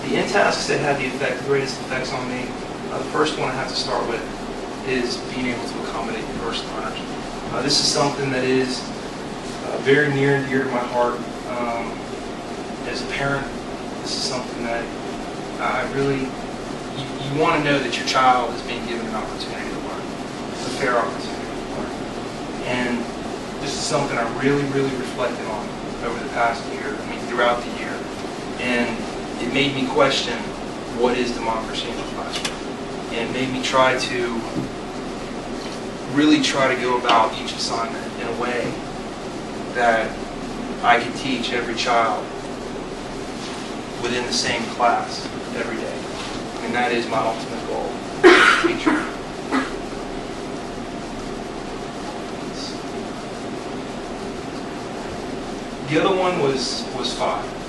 The end tasks that had the greatest effects on me, the first one I have to start with is being able to accommodate first learners. This is something that is very near and dear to my heart. As a parent, this is something that I really, you want to know that your child is being given an opportunity to learn, a fair opportunity to learn. And this is something I really, really reflected on over the past year, throughout the year. And it made me question, what is democracy in the classroom? And it made me really try to go about each assignment in a way that I could teach every child within the same class every day. And that is my ultimate goal as a teacher. The other one was 5.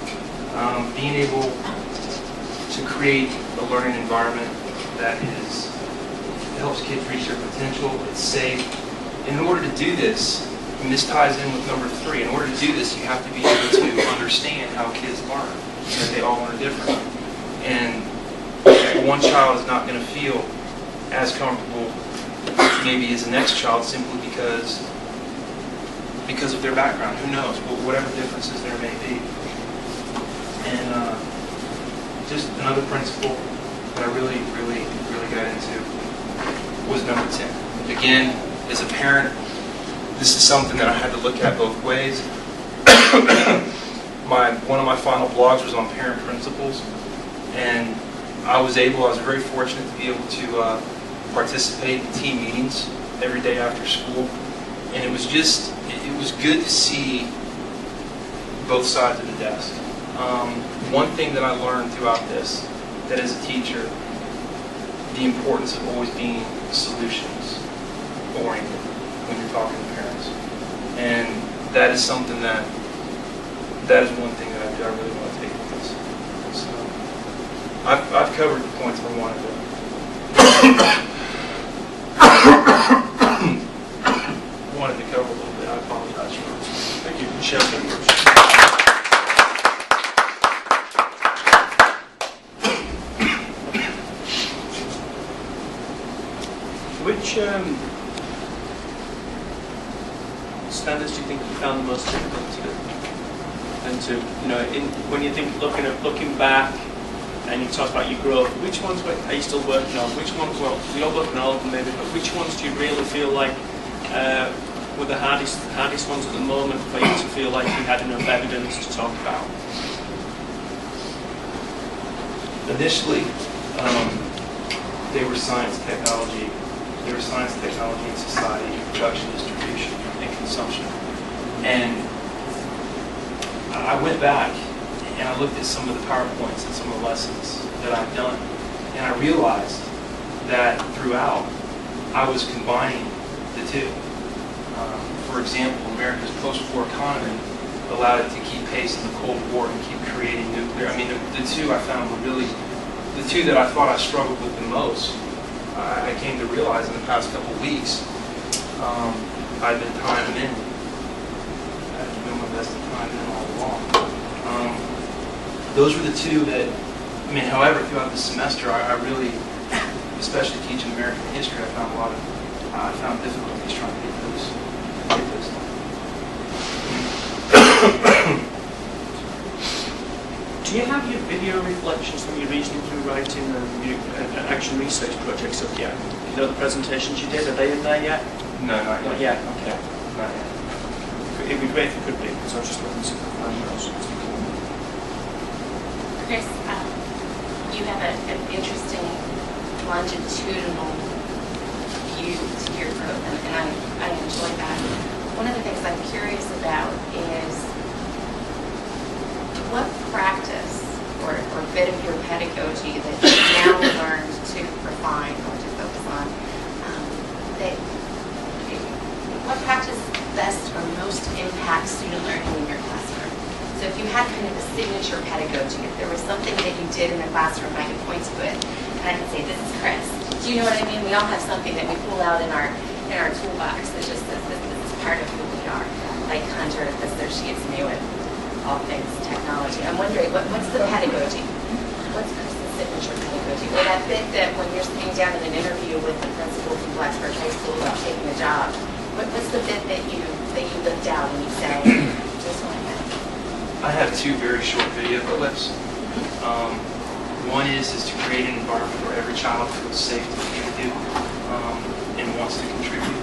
Being able to create a learning environment that helps kids reach their potential, it's safe. In order to do this, and this ties in with number 3, in order to do this, you have to be able to understand how kids learn, that they all learn differently. And one child is not going to feel as comfortable maybe as the next child simply because of their background. Who knows? Whatever differences there may be. And just another principle that I really, really, really got into was number 10. Again, as a parent, this is something that I had to look at both ways. One of my final blogs was on parent principles, and I was very fortunate to be able to participate in team meetings every day after school, and it was good to see both sides of the desk. One thing that I learned throughout this, that as a teacher, the importance of always being solutions oriented when you're talking to parents. And that is something that is one thing that I really want to take with this. So I've covered the points I wanted to cover a little bit. I apologize for this. Thank you. Michelle. Which standards do you think you found the most difficult to do? And when you think looking back, and you talk about your growth, which ones are you still working on? Which ones, well, you're working on all of them maybe, but which ones do you really feel like were the hardest ones at the moment for you to feel like you had enough evidence to talk about? Initially, they were science, technology. They were science, technology, and society, production, distribution, and consumption. And I went back and I looked at some of the PowerPoints and some of the lessons that I've done, and I realized that throughout I was combining the two. For example, America's post-war economy allowed it to keep pace in the Cold War and keep creating nuclear. The two I found were really, the two that I thought I struggled with the most, I came to realize in the past couple of weeks, I've been tying them in. I've been doing my best to tie them in all along. Those were the two that, however, throughout the semester, I really, especially teaching American history, I found difficulties trying to get those done. Do you have your video reflections from your reasoning through writing and action research projects up yet? You know the presentations you did, are they in there yet? No, not yet. Okay. Not yet. It'd be great if it could be, because I was just looking to find those. Chris, you have an interesting longitudinal view to your growth, and I enjoy that. One of the things I'm curious about is what practice or bit of your pedagogy that you've now learned to refine or to focus on, what practice best or most impacts student learning in your classroom? So if you had kind of a signature pedagogy, if there was something that you did in the classroom, I could point to it and I could say, this is Chris. Do you know what I mean? We all have something that we pull out in our toolbox that just says this is part of who we are. Like Hunter associates me with all things technology. I'm wondering, what's the pedagogy? What's down in an interview with the principal from Blacksburg High School about taking a job, what's the bit that you lift out when you say, this one? I have two very short video clips. One is to create an environment where every child feels safe to contribute and wants to contribute.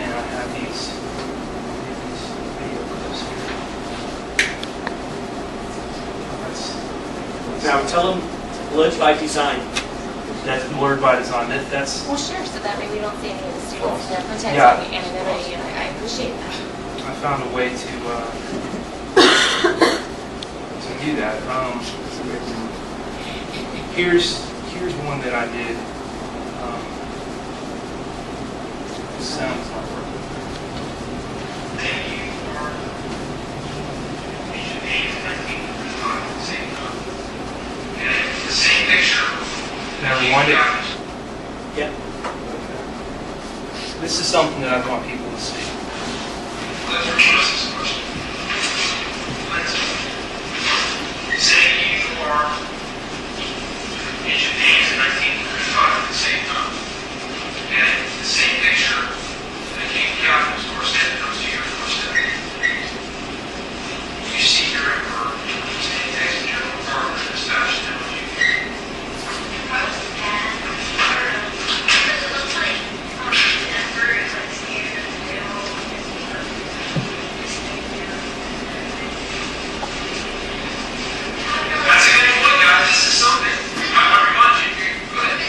And I have these video clips here. Now tell them blurred by design. That's blurred by design. That's Well, sure, so that way we don't see any of the students that are protecting Yeah. anonymity, and I appreciate that. I found a way to do that. Here's one that I did. The sound's not working. The same picture. Now rewind it. Yeah. Okay. This is something that I want people to see. Let's reverse this question. Let's say you are in Japan in 1935 at the same time. And the same picture that came to Catherine's doorstep comes to your doorstep. You see your emperor, sitting next to General Parker, dispatched him with you. That's a good one, guys. This is something. I remind you. Go ahead.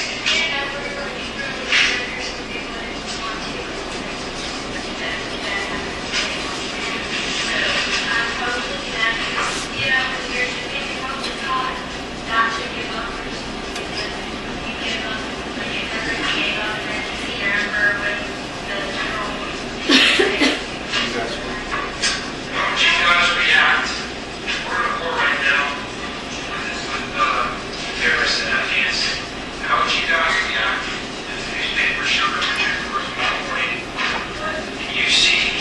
How would you guys react? We're in a war right now with terrorists and Afghans. How would you guys react if the newspaper showed up at your first morning and you see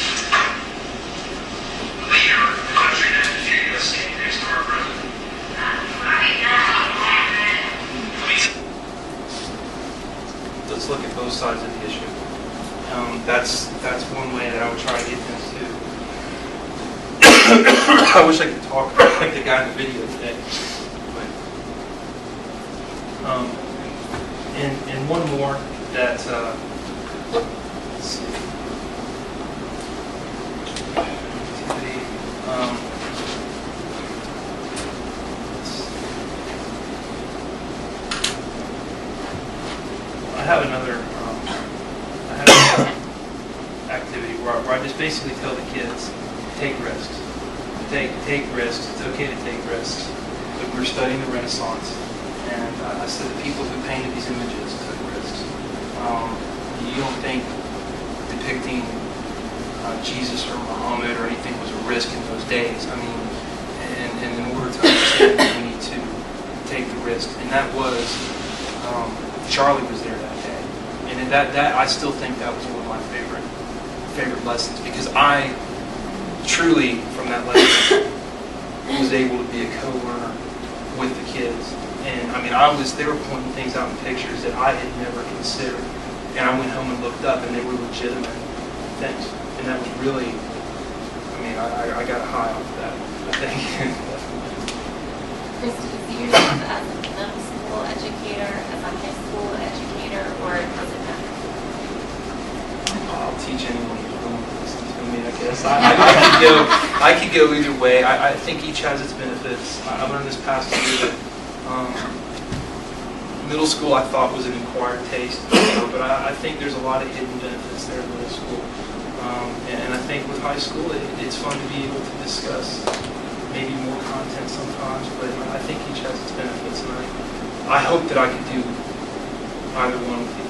the leader of the country that defeated us standing next to our president? Let's look at both sides of the issue. That's one way that I would try to get them to. I wish I could talk like the guy in the video today. But, and one more that, let's see. I have another activity where I just basically tell the kids, take risks. Take risks. It's okay to take risks. But we're studying the Renaissance, and I said the people who painted these images took risks. You don't think depicting Jesus or Muhammad or anything was a risk in those days. I mean, and in order to understand it, we need to take the risk. And that was, Charlie was there that day. And that I still think that was one of my favorite lessons, because I truly, from that lesson, was able to be a co-learner with the kids. And I mean, they were pointing things out in pictures that I had never considered. And I went home and looked up, and they were legitimate things. And that was really, I mean, I got a high off of that, I think. Chris, do you see yourself as a middle school educator, as a high school educator, or does it matter? I'll teach anyone who's willing to listen to me, I guess. I could go either way. I think each has its benefits. I learned this past year that middle school I thought was an acquired taste, but I think there's a lot of hidden benefits there in middle school. And I think with high school, it's fun to be able to discuss maybe more content sometimes, but I think each has its benefits, and I hope that I could do either one with you.